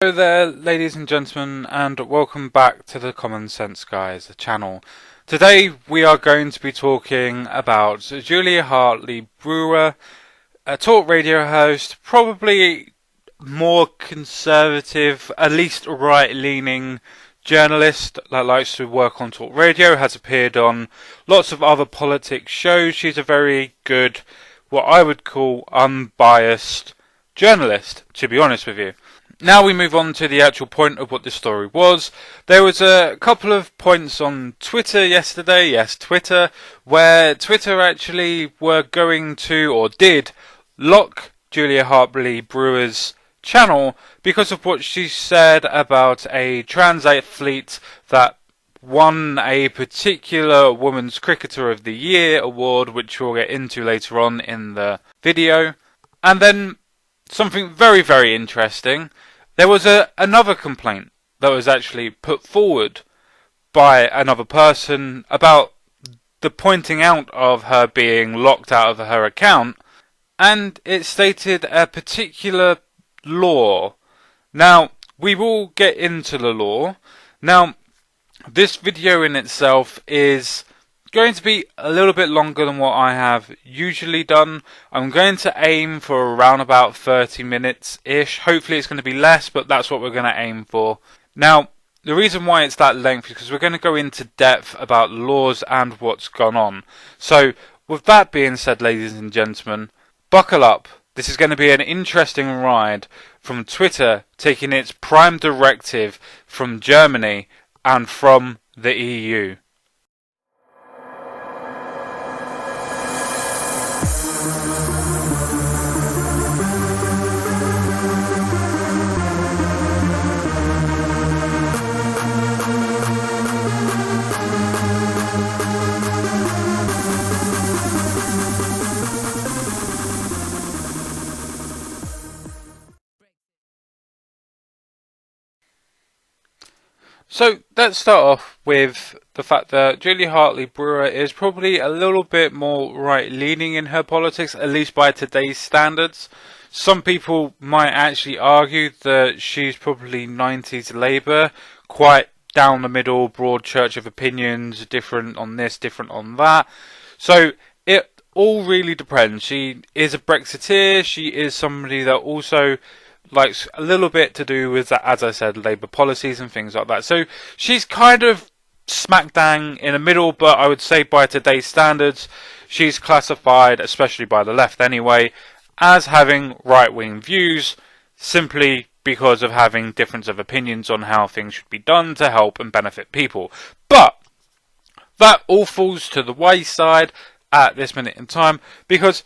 Hello there, ladies and gentlemen, and welcome back to the Common Sense Guys channel. Today we are going to be talking about Julia Hartley-Brewer, a talk radio host, probably more conservative, at least right-leaning journalist that likes to work on talk radio, has appeared on lots of other politics shows. She's a very good, what I would call unbiased journalist, to be honest with you. Now we move on to the actual point of what this story was. There was a couple of points on Twitter yesterday, yes, Twitter, where Twitter actually were going to, or did, lock Julia Hartley-Brewer's channel because of what she said about a trans athlete that won a particular Women's Cricketer of the Year award, which we'll get into later on in the video. And then something very, very interesting. There was another complaint that was actually put forward by another person about the pointing out of her being locked out of her account, and it stated a particular law. Now, we will get into the law. Now, this video in itself is going to be a little bit longer than what I have usually done. I'm going to aim for around about 30 minutes-ish. Hopefully it's going to be less, but that's what we're going to aim for. Now, the reason why it's that length is because we're going to go into depth about laws and what's gone on. So, with that being said, ladies and gentlemen, buckle up. This is going to be an interesting ride from Twitter taking its prime directive from Germany and from the EU. So let's start off with the fact that Julia Hartley-Brewer is probably a little bit more right-leaning in her politics, at least by today's standards. Some people might actually argue that she's probably 90s Labour, quite down the middle, broad church of opinions, different on this, different on that. So it all really depends. She is a Brexiteer, she is somebody that also likes a little bit to do with, as I said, Labour policies and things like that. So she's kind of smack dang in the middle, but I would say by today's standards, she's classified, especially by the left anyway, as having right-wing views, simply because of having difference of opinions on how things should be done to help and benefit people. But that all falls to the wayside at this minute in time, because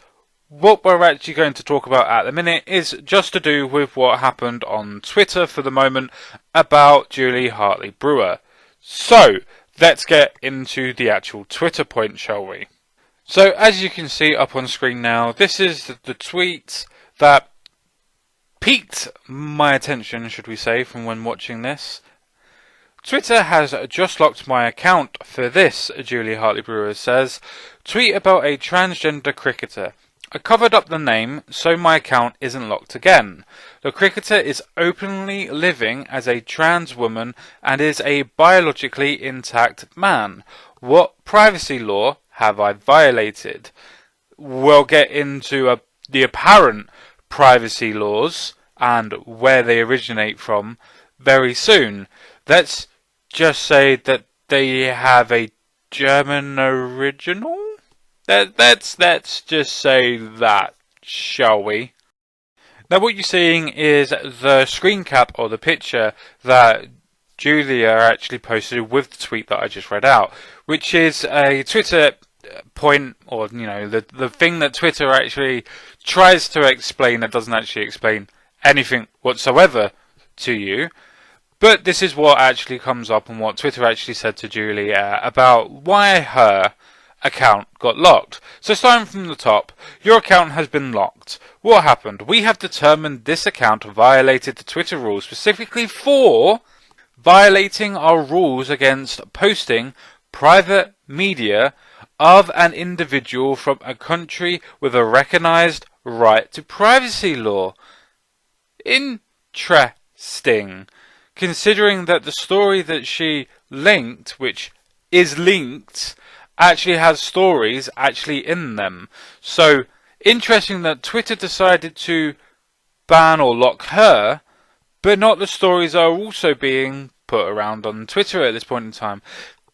what we're actually going to talk about at the minute is just to do with what happened on Twitter for the moment about Julia Hartley-Brewer. So, let's get into the actual Twitter point, shall we? So, as you can see up on screen now, this is the tweet that piqued my attention, should we say, from when watching this. Twitter has just locked my account for this, Julia Hartley-Brewer says. Tweet about a transgender cricketer. I covered up the name, so my account isn't locked again. The cricketer is openly living as a trans woman and is a biologically intact man. What privacy law have I violated? We'll get into the apparent privacy laws and where they originate from very soon. Let's just say that they have a German original? Let's just say that, shall we? Now what you're seeing is the screen cap or the picture that Julia actually posted with the tweet that I just read out, which is a Twitter point, or the thing that Twitter actually tries to explain that doesn't actually explain anything whatsoever to you. But this is what actually comes up and what Twitter actually said to Julia about why her account got locked. So starting from the top, your account has been locked. What happened? We have determined this account violated the Twitter rules, specifically for violating our rules against posting private media of an individual from a country with a recognized right to privacy law. Interesting. sting, considering that the story that she linked, which is linked, actually has stories actually in them. So, interesting that Twitter decided to ban or lock her, but not the stories that are also being put around on Twitter at this point in time.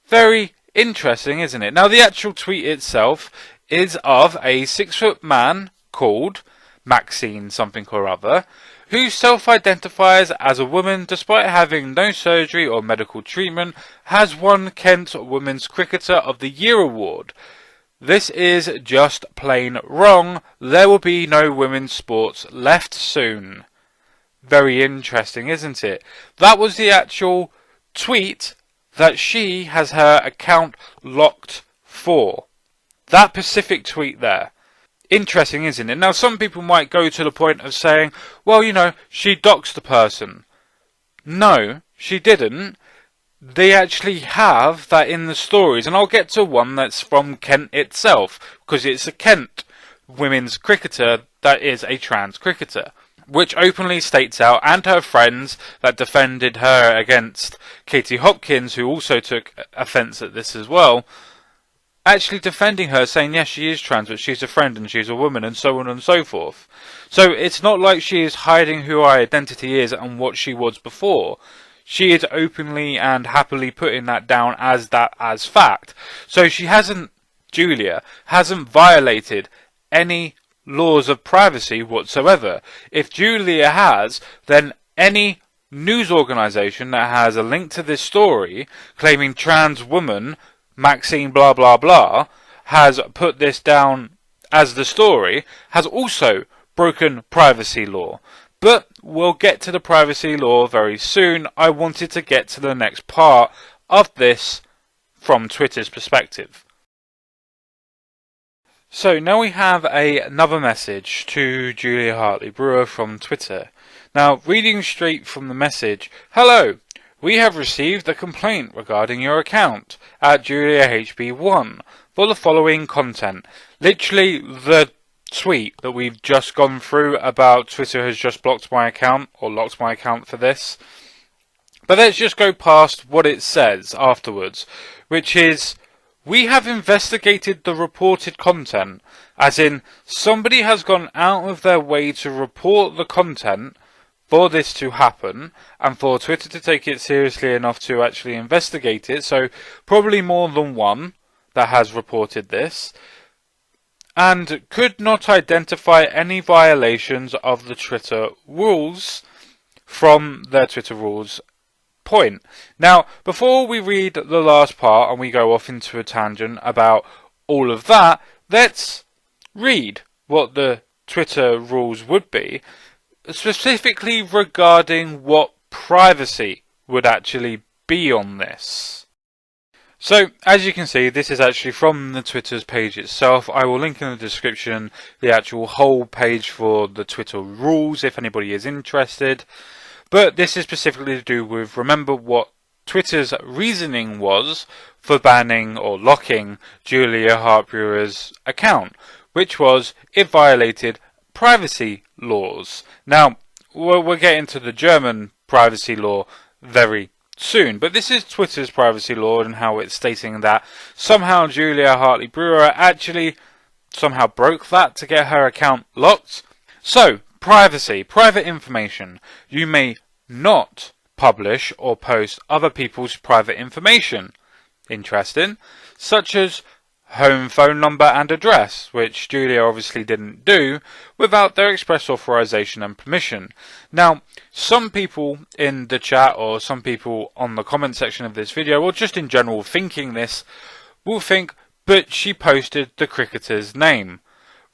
Very interesting, isn't it? Now, the actual tweet itself is of a 6-foot man called Maxine something or other, who self-identifies as a woman despite having no surgery or medical treatment, has won Kent Women's Cricketer of the Year award. This is just plain wrong. There will be no women's sports left soon. Very interesting, isn't it? That was the actual tweet that she has her account locked for. That specific tweet there. Interesting, isn't it? Now, some people might go to the point of saying, well, you know, she doxed the person. No, she didn't. They actually have that in the stories, and I'll get to one that's from Kent itself, because it's a Kent women's cricketer that is a trans cricketer, which openly states out, and her friends that defended her against Katie Hopkins, who also took offence at this as well, actually defending her, saying yes, she is trans, but she's a friend and she's a woman, and so on and so forth. So it's not like she is hiding who her identity is and what she was before. She is openly and happily putting that down as fact. So Julia hasn't violated any laws of privacy whatsoever. If Julia has, then any news organisation that has a link to this story claiming trans woman Maxine blah blah blah has put this down as the story, has also broken privacy law. But we'll get to the privacy law very soon. I wanted to get to the next part of this from Twitter's perspective. So now we have another message to Julia Hartley-Brewer from Twitter. Now, reading straight from the message, hello! We have received a complaint regarding your account at JuliaHB1 for the following content. Literally the tweet that we've just gone through about Twitter has just blocked my account, or locked my account for this. But let's just go past what it says afterwards, which is, we have investigated the reported content, as in somebody has gone out of their way to report the content for this to happen, and for Twitter to take it seriously enough to actually investigate it, so probably more than one that has reported this, and could not identify any violations of the Twitter rules from their Twitter rules point. Now, before we read the last part and we go off into a tangent about all of that, let's read what the Twitter rules would be, specifically regarding what privacy would actually be on this. So, as you can see, this is actually from the Twitter's page itself. I will link in the description the actual whole page for the Twitter rules if anybody is interested. But this is specifically to do with, remember what Twitter's reasoning was for banning or locking Julia Hartley-Brewer's account, which was it violated privacy laws. Now, we'll get into the German privacy law very soon, but this is Twitter's privacy law and how it's stating that somehow Julia Hartley-Brewer actually somehow broke that to get her account locked. So, privacy, private information. You may not publish or post other people's private information. Interesting. Such as home phone number and address, which Julia obviously didn't do without their express authorization and permission. Now, some people in the chat or some people on the comment section of this video, or just in general thinking this, will think, but she posted the cricketer's name.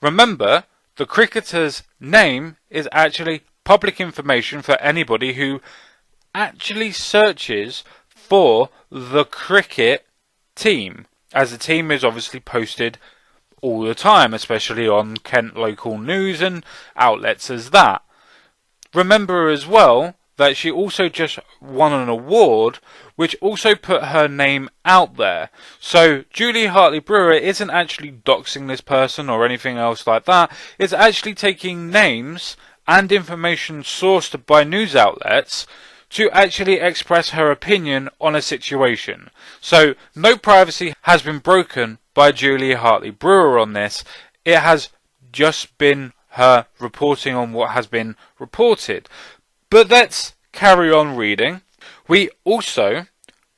Remember, the cricketer's name is actually public information for anybody who actually searches for the cricket team, as the team is obviously posted all the time, especially on Kent local news and outlets as that. Remember as well that she also just won an award which also put her name out there. So Julie Hartley-Brewer isn't actually doxing this person or anything else like that. It's actually taking names and information sourced by news outlets to actually express her opinion on a situation. So no privacy has been broken by Julia Hartley-Brewer on this. It has just been her reporting on what has been reported. But let's carry on reading. We also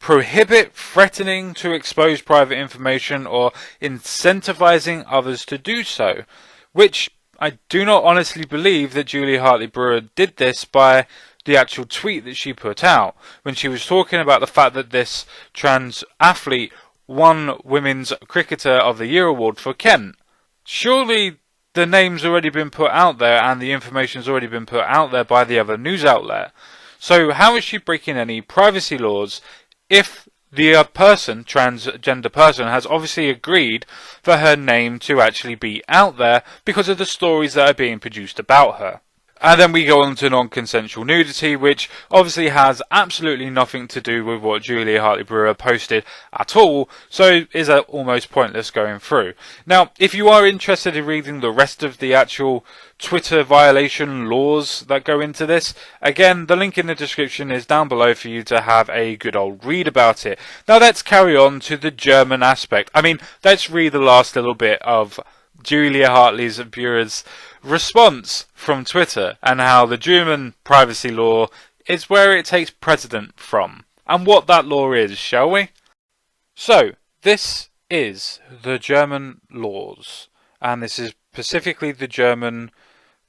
prohibit threatening to expose private information or incentivizing others to do so, which I do not honestly believe that Julia Hartley-Brewer did this by the actual tweet that she put out when she was talking about the fact that this trans athlete won Women's Cricketer of the Year award for Kent. Surely the name's already been put out there and the information's already been put out there by the other news outlet. So how is she breaking any privacy laws if the transgender person, has obviously agreed for her name to actually be out there because of the stories that are being produced about her? And then we go on to non-consensual nudity, which obviously has absolutely nothing to do with what Julia Hartley-Brewer posted at all, so is almost pointless going through. Now, if you are interested in reading the rest of the actual Twitter violation laws that go into this, again, the link in the description is down below for you to have a good old read about it. Now let's carry on to the German aspect. Let's read the last little bit of Julia Hartley-Brewer's response from Twitter and how the German privacy law is where it takes precedent from and what that law is, shall we? So, this is the German laws, and this is specifically the German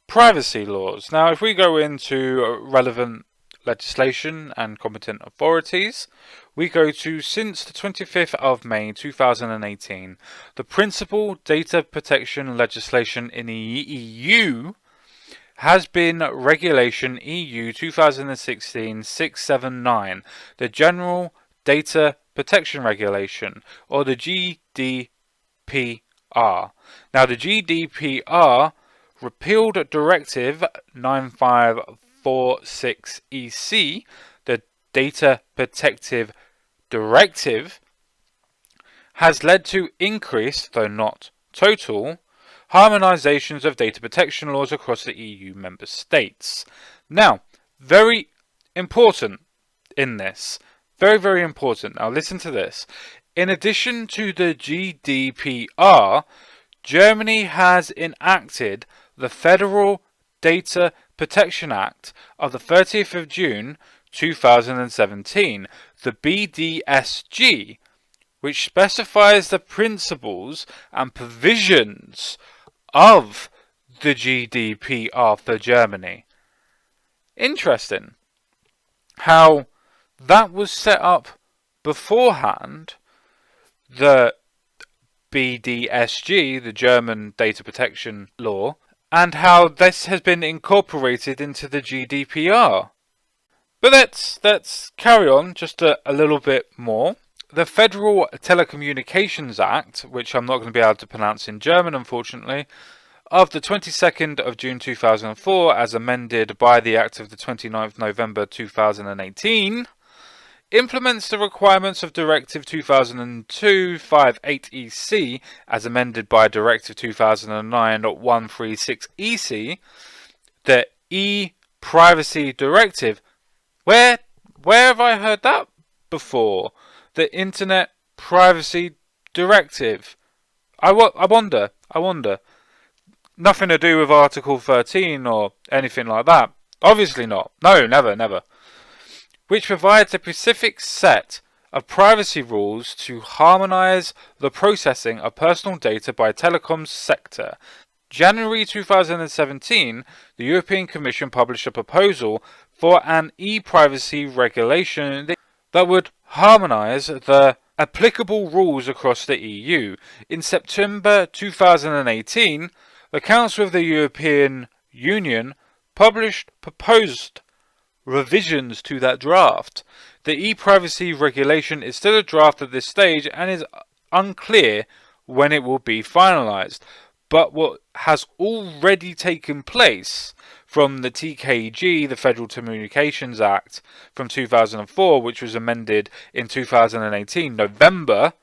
privacy laws. Now, if we go into relevant legislation and competent authorities, we go to since the 25th of May 2018, the principal data protection legislation in the EU has been Regulation EU 2016-679, the General Data Protection Regulation, or the GDPR. Now, the GDPR repealed Directive 9546/EC, the Data Protective Directive, has led to increased, though not total, harmonizations of data protection laws across the EU member states. Now, very important in this. Very, very important. Now listen to this. In addition to the GDPR, Germany has enacted the Federal Data Protection Act of the 30th of June 2017, the BDSG, which specifies the principles and provisions of the GDPR for Germany. Interesting how that was set up beforehand, the BDSG, the German Data Protection Law, and how this has been incorporated into the GDPR. But let's carry on just a little bit more. The Federal Telecommunications Act, which I'm not going to be able to pronounce in German, unfortunately, of the 22nd of June 2004, as amended by the Act of the 29th November 2018, implements the requirements of Directive 2002/58/EC, as amended by Directive 2009/136/EC, the E-Privacy Directive. Where have I heard that before? The Internet Privacy Directive. I wonder. Nothing to do with Article 13 or anything like that. Obviously not. No, never. Which provides a specific set of privacy rules to harmonize the processing of personal data by telecoms sector. January 2017, the European Commission published a proposal for an e-privacy regulation that would harmonize the applicable rules across the EU. In September 2018, the Council of the European Union published proposed revisions to that draft. The e-privacy regulation is still a draft at this stage and is unclear when it will be finalized. But what has already taken place from the TKG, the Federal Telecommunications Act from 2004, which was amended in 2018, November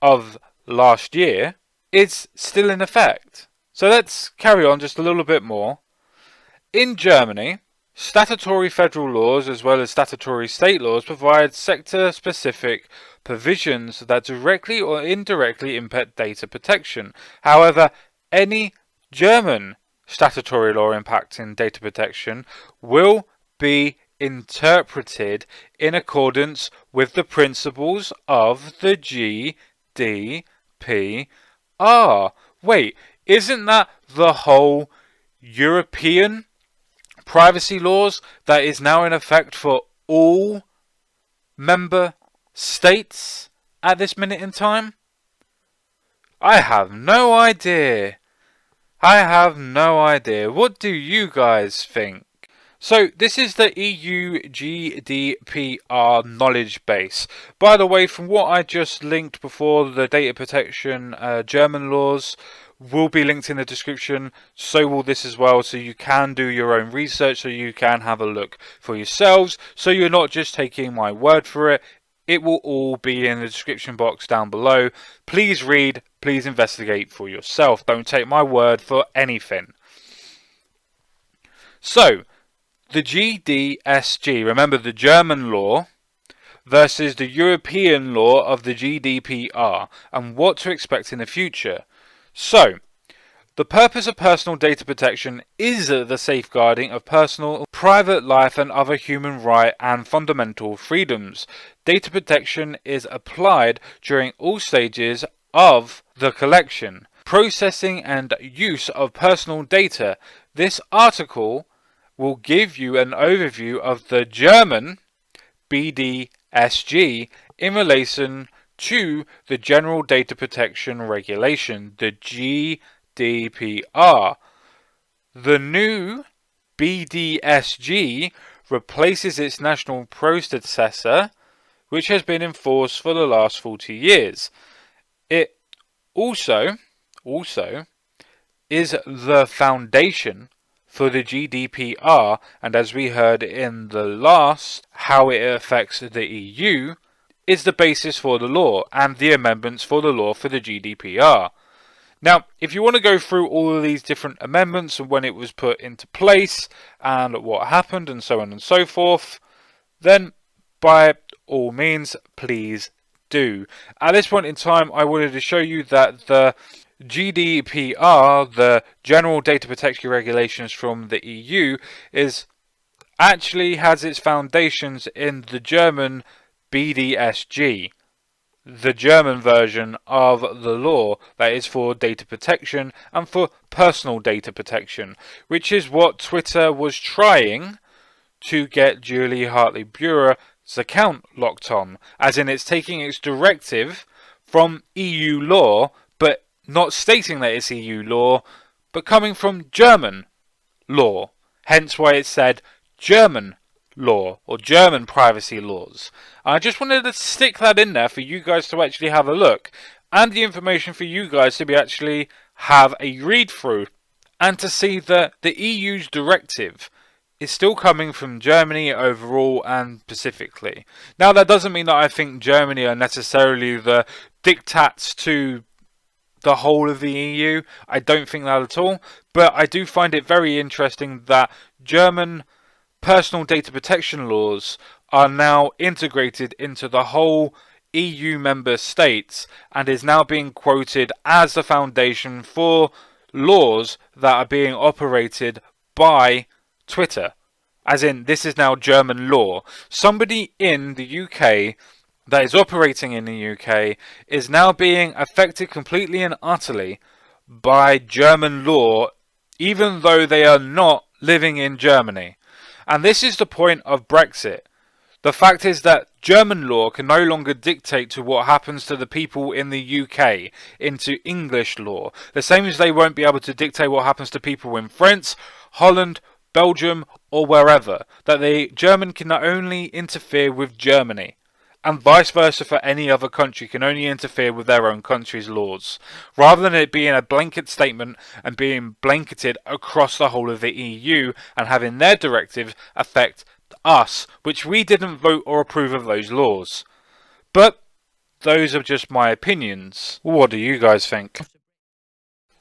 of last year, is still in effect. So let's carry on just a little bit more. In Germany, statutory federal laws as well as statutory state laws provide sector-specific provisions that directly or indirectly impact data protection. However, any German statutory law impacting data protection will be interpreted in accordance with the principles of the GDPR. Wait, isn't that the whole European privacy laws that is now in effect for all member states at this minute in time? I have no idea. What do you guys think? So this is the EU GDPR knowledge base. By the way, from what I just linked before, the data protection German laws will be linked in the description. So will this as well, so you can do your own research, so you can have a look for yourselves, so you're not just taking my word for it. It will all be in the description box down below. Please read, please investigate for yourself. Don't take my word for anything. So, the GDSG, remember the German law, versus the European law of the GDPR, and what to expect in the future. So, the purpose of personal data protection is the safeguarding of personal, private life and other human rights and fundamental freedoms. Data protection is applied during all stages of the collection, processing and use of personal data. This article will give you an overview of the German BDSG in relation to the General Data Protection Regulation, the GDPR. The new BDSG replaces its national predecessor, which has been in force for the last 40 years. It also is the foundation for the GDPR, and as we heard in the last, how it affects the EU, is the basis for the law and the amendments for the law for the GDPR. Now, if you want to go through all of these different amendments and when it was put into place and what happened and so on and so forth, then by all means, please do. At this point in time, I wanted to show you that the GDPR, the General Data Protection Regulations from the EU, actually has its foundations in the German BDSG, the German version of the law that is for data protection and for personal data protection, which is what Twitter was trying to get Julie Hartley-Brewer's account locked on, as in it's taking its directive from EU law, but not stating that it's EU law, but coming from German law, hence why it said German law or German privacy laws. I just wanted to stick that in there for you guys to actually have a look, and the information for you guys to be actually have a read through and to see that the EU's directive is still coming from Germany overall and specifically. Now, that doesn't mean that I think Germany are necessarily the diktats to the whole of the EU. I don't think that at all, but I do find it very interesting that German personal data protection laws are now integrated into the whole EU member states and is now being quoted as the foundation for laws that are being operated by Twitter. As in, this is now German law. Somebody in the UK that is operating in the UK is now being affected completely and utterly by German law, even though they are not living in Germany. And this is the point of Brexit. The fact is that German law can no longer dictate to what happens to the people in the UK into English law. The same as they won't be able to dictate what happens to people in France, Holland, Belgium, or wherever. That the German can only interfere with Germany, and vice versa for any other country can only interfere with their own country's laws, rather than it being a blanket statement and being blanketed across the whole of the EU and having their directive affect us, which we didn't vote or approve of those laws. But those are just my opinions. What do you guys think?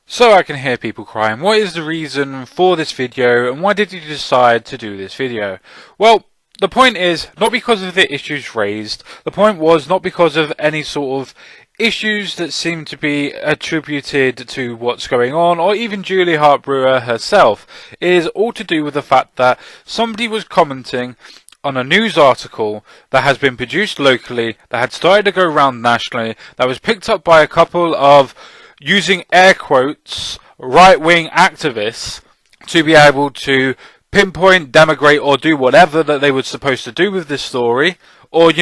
So I can hear people crying, what is the reason for this video and why did you decide to do this video? Well, the point is not because of the issues raised, the point was not because of any sort of issues that seem to be attributed to what's going on, or even Julie Hart-Brewer herself. It is all to do with the fact that somebody was commenting on a news article that has been produced locally, that had started to go around nationally, that was picked up by a couple of, using air quotes, right-wing activists to be able to pinpoint, denigrate, or do whatever that they were supposed to do with this story, or,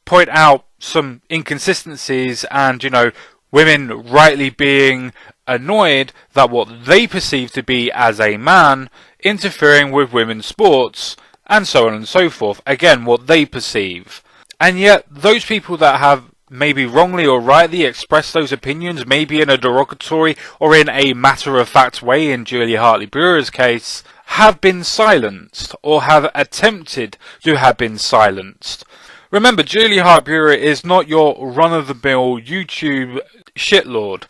point out some inconsistencies and, women rightly being annoyed that what they perceive to be as a man interfering with women's sports, and so on and so forth. Again, what they perceive. And yet, those people that have maybe wrongly or rightly expressed those opinions, maybe in a derogatory or in a matter-of-fact way in Julie Hartley-Brewer's case, have been silenced, or have attempted to have been silenced. Remember, Julie Hart-Brewer is not your run-of-the-mill YouTube shitlord.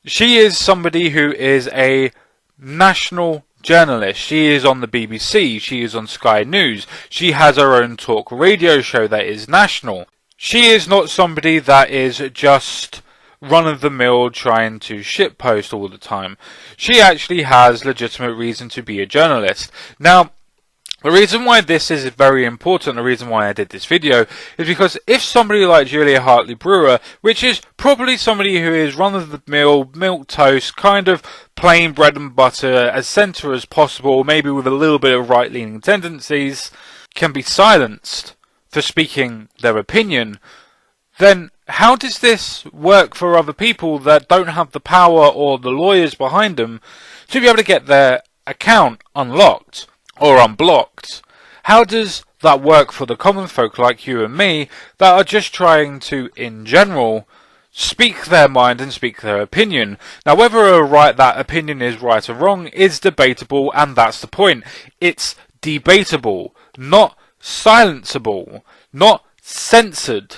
She is somebody who is a national journalist. She is on the BBC, she is on Sky News, she has her own talk radio show that is national. She is not somebody that is just run-of-the-mill trying to shitpost all the time. She actually has legitimate reason to be a journalist. Now, the reason why this is very important, the reason why I did this video, is because if somebody like Julia Hartley-Brewer, which is probably somebody who is run-of-the-mill, milquetoast, kind of plain bread and butter, as centre as possible, maybe with a little bit of right-leaning tendencies, can be silenced for speaking their opinion, then how does this work for other people that don't have the power or the lawyers behind them to be able to get their account unlocked or unblocked? How does that work for the common folk like you and me that are just trying to, in general, speak their mind and speak their opinion? Now, whether that opinion is right or wrong is debatable, and that's the point. It's debatable, not silenceable, not censored,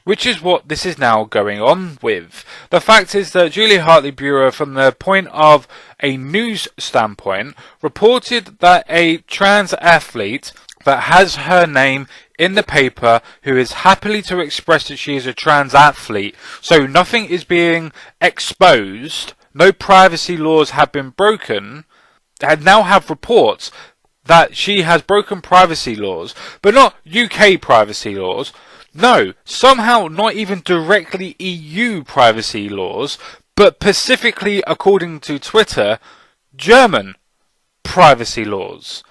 which is what this is now going on with. The fact is that Julie Hartley-Brewer, from the point of a news standpoint, reported that a trans athlete that has her name in the paper, who is happily to express that she is a trans athlete, so nothing is being exposed, no privacy laws have been broken, and now have reports that she has broken privacy laws, but not UK privacy laws. No, somehow not even directly EU privacy laws, but specifically, according to Twitter, German privacy laws.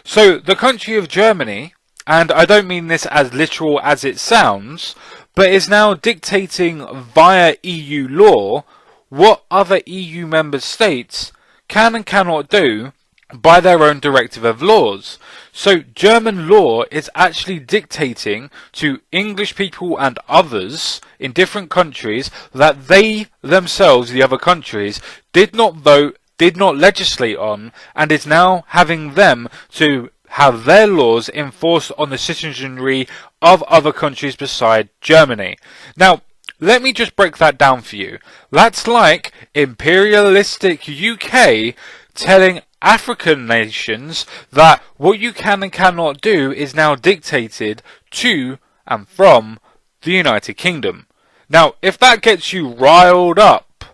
So the country of Germany, and I don't mean this as literal as it sounds, but is now dictating via EU law what other EU member states can and cannot do by their own directive of laws. So German law is actually dictating to English people and others in different countries that they themselves, the other countries, did not vote, did not legislate on, and is now having them to have their laws enforced on the citizenry of other countries beside Germany. Now, let me just break that down for you. That's like imperialistic UK telling African nations that what you can and cannot do is now dictated to and from the United Kingdom. Now, if that gets you riled up,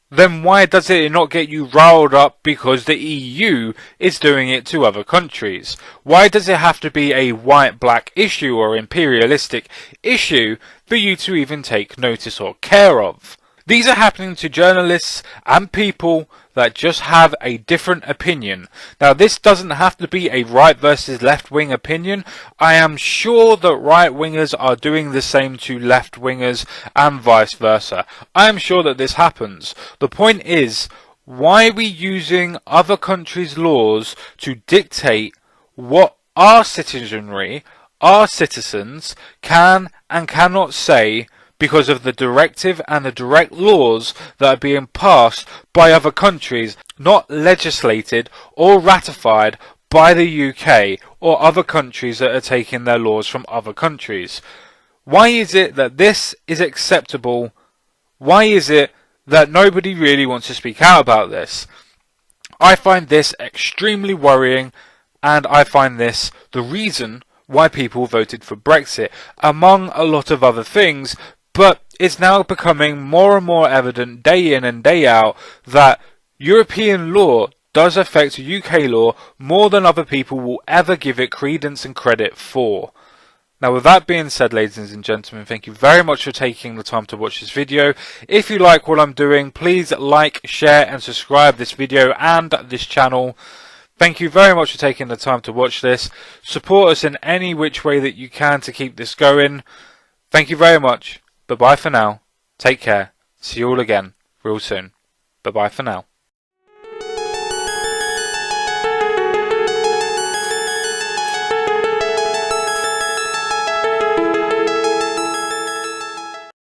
then why does it not get you riled up because the EU is doing it to other countries? Why does it have to be a white-black issue or imperialistic issue for you to even take notice or care of? These are happening to journalists and people that just have a different opinion. Now, this doesn't have to be a right versus left-wing opinion. I am sure that right-wingers are doing the same to left-wingers and vice versa. I am sure that this happens. The point is, why are we using other countries' laws to dictate what our citizenry, our citizens, can and cannot say because of the directive and the direct laws that are being passed by other countries, not legislated or ratified by the UK or other countries that are taking their laws from other countries? Why is it that this is acceptable? Why is it that nobody really wants to speak out about this. I find this extremely worrying, and I find this the reason why people voted for Brexit, among a lot of other things. But it's now becoming more and more evident day in and day out that European law does affect UK law more than other people will ever give it credence and credit for. Now, with that being said, ladies and gentlemen, thank you very much for taking the time to watch this video. If you like what I'm doing, please like, share and subscribe this video and this channel. Thank you very much for taking the time to watch this. Support us in any which way that you can to keep this going. Thank you very much. Bye-bye for now. Take care. See you all again real soon. Bye-bye for now.